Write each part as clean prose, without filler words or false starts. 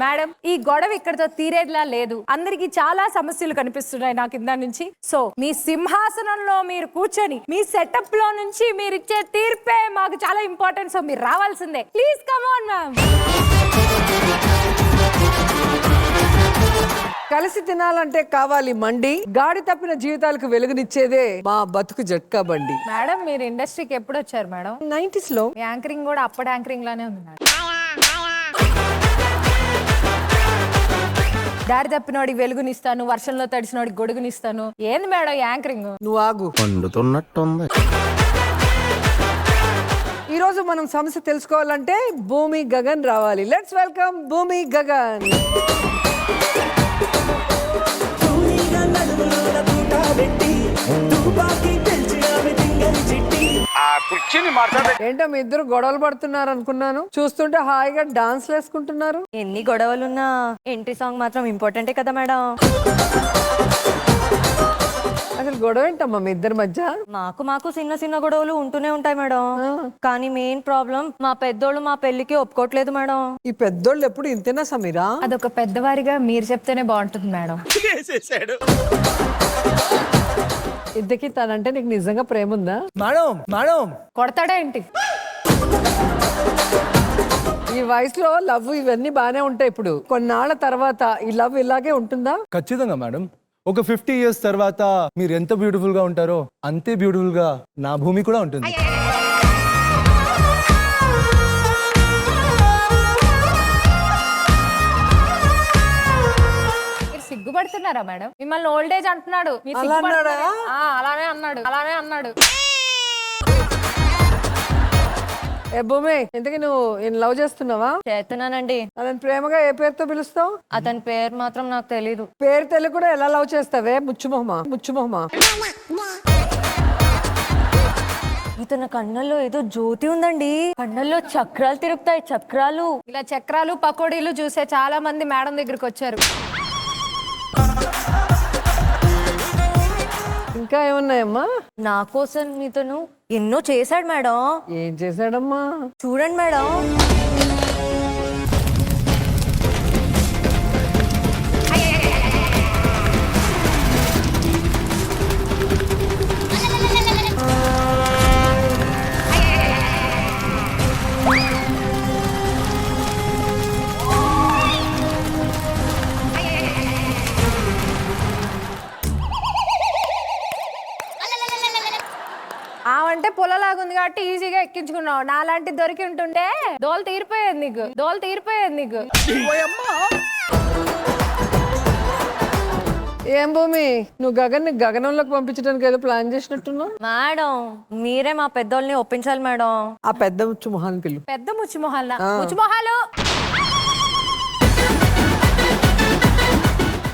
Madam ఈ గొడవ ఇక్కడతో తీరేలా లేదు. అందరికి చాలా సమస్యలు కనిపిస్తున్నాయి నాకు కింద నుంచి. సో మీ సింహాసనంలో మీరు కూర్చొని మీ సెటప్ లో నుంచి మీరు ఇచ్చే తీర్పే మాకు చాలా ఇంపార్టెంట్. సో మీరు రావాల్సిందే. Please come on ma'am. కలిసి తినాలంటే కావాలి మండి, గాడి తప్పిన జీవితాలకు వెలుగునిచ్చేదే మా బతుకు జట్కా బండి. మేడం మీరు ఇండస్ట్రీకి ఎప్పుడు వచ్చారు మేడం? 90s లో. యాంకరింగ్ కూడా అప్పటి యాంకరింగ్ లానే ఉంది మేడం. దారి తప్పినోడికి వెలుగునిస్తాను, వర్షంలో తడిసినోడికి గొడుగునిస్తాను. ఏంది మేడం యాంకరింగ్? నువ్వు ఆగు. పండుతున్నట్టుంది. ఈ రోజు మనం సమస్య తెలుసుకోవాలంటే భూమి గగన్ రావాలి. లెట్స్ వెల్కమ్ భూమి గగన్. ఏంటో మీ ఇద్దరు గొడవలు పడుతున్నారు అనుకున్నాను. చూస్తుంటే హాయిగా డాన్స్ వేసుకుంటున్నారు. ఎన్ని గొడవలున్నా ఎంట్రీ సాంగ్ మాత్రం ఇంపార్టెంటే కదా మేడం. అసలు గొడవ ఏంటమ్మా మీ ఇద్దరి మధ్య? మాకు చిన్న చిన్న గొడవలు ఉంటూనే ఉంటాయి మేడం. కానీ మెయిన్ ప్రాబ్లం మా పెద్దోళ్ళు మా పెళ్లికి ఒప్పుకోవట్లేదు మేడం. ఈ పెద్దోళ్ళు ఎప్పుడు ఇంతేనా సమీరా? అదొక పెద్దవారిగా మీరు చెప్తేనే బాగుంటుంది మేడం. ఇంతకీ తనంటే నీకు నిజంగా ప్రేమ ఉందా? మేడం కొడతాడా ఏంటి? ఈ వయసులో లవ్ ఇవన్నీ బానే ఉంటాయి. ఇప్పుడు కొన్నాళ్ళ తర్వాత ఈ లవ్ ఇలాగే ఉంటుందా? ఖచ్చితంగా మేడం. ఒక 50 years తర్వాత మీరు ఎంత బ్యూటిఫుల్ గా ఉంటారో అంతే బ్యూటిఫుల్ గా నా భూమి కూడా ఉంటుంది. మీరు సిగ్గుపడుతున్నారా మేడం? మిమ్మల్ని ఓల్డ్ ఏజ్ అంటున్నాడు. మీరు అలా సిగ్గుపడుతున్నారా? అన్నాడా? అలానే అన్నాడు. ఏ భూమి, ఇంతకీ నువ్వు లవ్ చేస్తున్నావా? చేస్తున్నానండి. అతని ప్రేమగా ఏ పేరుతో పిలుస్తావు? అతని పేరు మాత్రం నాకు తెలీదు. పేరు తెలియ కూడా ఎలా లవ్ చేస్తావే? ముచ్చుమొహమా. ఇతని కళ్ళల్లో ఏదో జ్యోతి ఉందండి. కళ్ళల్లో చక్రాలు తిరుగుతాయి, చక్రాలు. ఇలా చక్రాలు పకోడీలు చూసే చాలా మంది మేడం దగ్గరికి వచ్చారు. ఇంకా ఏమున్నాయమ్మా? నా కోసం ఇతను ఎన్నో చేశాడు మేడం. ఏం చేశాడమ్మా? చూడండి మేడం. ఆవంటే పొలలాగుంది కాబట్టి ఈజీగా ఎక్కించుకున్నావు. నాలాంటి దొరికి ఉంటుంటే దోలు తీరిపోయేది నీకు. ఏం భూమి, నువ్వు గగన్ని గగనంలోకి పంపించడానికి ఏదో ప్లాన్ చేసినట్టున్నావు. మేడం మీరే మా పెద్దోళ్ళని ఒప్పించాలి మేడం. ఆ పెద్ద ముచ్చుమొహాన్ని పిల్లు. పెద్ద ముచ్చిమొహాలు.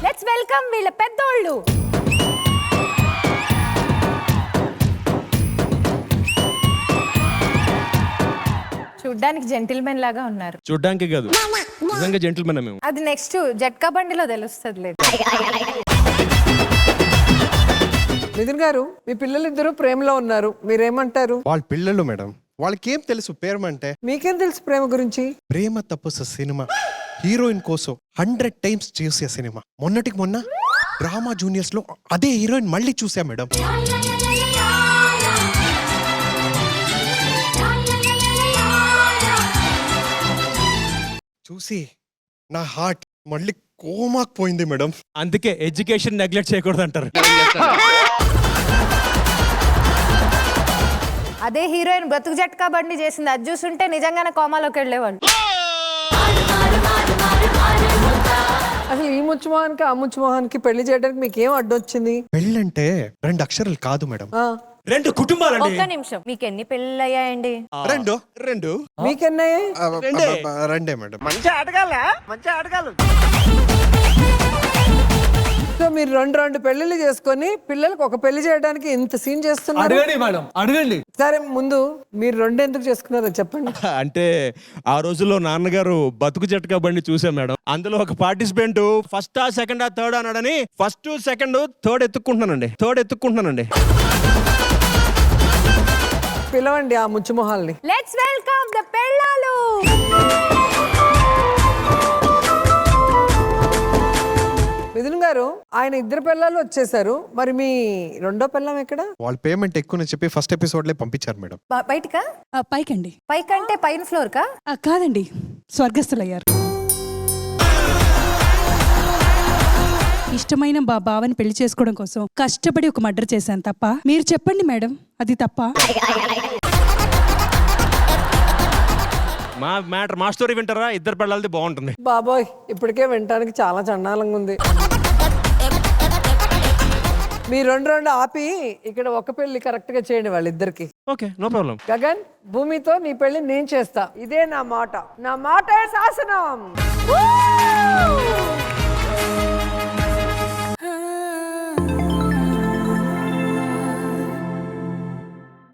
లెట్స్ వెల్కమ్ వీళ్ళ పెద్దోళ్ళు. చూడ్డానికి జెంటిల్మెన్ లాగా ఉన్నారు. చూడ్డానికి కాదు, నిజంగా జెంటిల్మెన్ మేము. అది నెక్స్ట్ జట్కా బండిలో తెలుస్తుంది లేదు. మిథున్ గారు, మీ పిల్లలిద్దరూ ప్రేమలో ఉన్నారు, మీరేమంటారు? వాళ్ళ పిల్లలు మేడం, వాళ్ళకేం తెలుసు ప్రేమ అంటే? మీకేం తెలుసు ప్రేమ గురించి? ప్రేమ తపస్సు సినిమా హీరోయిన్ కోసం 100 times చూసే సినిమా. మొన్నటికి మొన్న డ్రామా జూనియర్స్ లో అదే హీరోయిన్ మళ్ళీ చూసా మేడం. చూసి నా హార్ట్ మళ్ళీ కోమాకు పోయింది మేడం. అందుకే ఎడ్యుకేషన్ నెగ్లెక్ట్ చేయకూడదు అంటారు. అదే హీరోయిన్ బ్రతుకు జట్కా బండి చేసింది. అది చూస్తుంటే నిజంగానే కోమాలోకి వెళ్ళేవాళ్ళు. అసలు ఈ ముచ్చుమోహానికి ఆ ముచ్చుమోహానికి పెళ్లి చేయడానికి మీకు ఏం అడ్డొచ్చింది? పెళ్ళంటే 2 అక్షరాలు కాదు మేడం, 2 కుటుంబాలండి. ఒక్క నిమిషం, మీకు ఎన్ని పెళ్ళిళ్ళు అయ్యాయండి? రెండు. మీకెన్నాయే? రెండే మేడం. సో మీరు రెండు పెళ్లిళ్ళు చేసుకొని పిల్లలకు ఒక పెళ్లి చేయడానికి ఇంత సీన్ చేస్తున్నారు. అడగండి మేడం, అడగండి. సరే ముందు మీరు 2 ఎందుకు చేసుకున్నారో చెప్పండి. అంటే ఆ రోజుల్లో నాన్నగారు బతుకు జట్కా బండి చూసాం మేడం. అందులో ఒక పార్టిసిపెంట్ ఫస్ట్ సెకండ్ థర్డ్ అన్నాడని ఫస్ట్ సెకండ్ థర్డ్ ఎత్తుక్కుంటున్నానండి. పిలవండి ఆ ముచ్చుమొహాల్ని. లెట్స్ వెల్కమ్ ద పెళ్ళాలు. వచ్చేసారు, ఆయన ఇద్దరు పిల్లలు వచ్చేసారు, మరి మీ రెండో పిల్లం ఎక్కడ? వాళ్ళు పేమెంట్ ఎక్కువని చెప్పి ఫస్ట్ ఎపిసోడ్లే పంపించారు మేడం. బయటకా? పైకండి. పైకంటే పైన ఫ్లోర్ కా? కాదండి, స్వర్గస్థులయ్యారు. ఇష్టమైన బావని పెళ్లి చేసుకోవడం కోసం కష్టపడి ఒక మర్డర్ చేశాను తప్ప. మీరు చెప్పండి మేడం, అది తప్ప? మా స్టోరీ వింటారా? ఇద్దరు పిల్లలది బాగుంటుంది. బాబోయ్, ఇప్పటికే వినటానికి చాలా చండాలంగా ఉంది. మీ రెండు ఆపి ఇక్కడ ఒక పెళ్లి కరెక్ట్ గా చేయండి వాళ్ళిద్దరికి. Okay, no problem. గగన్, భూమితో నీ పెళ్లి నేను చేస్తా, ఇదే నా మాట, నా మాట శాసనం.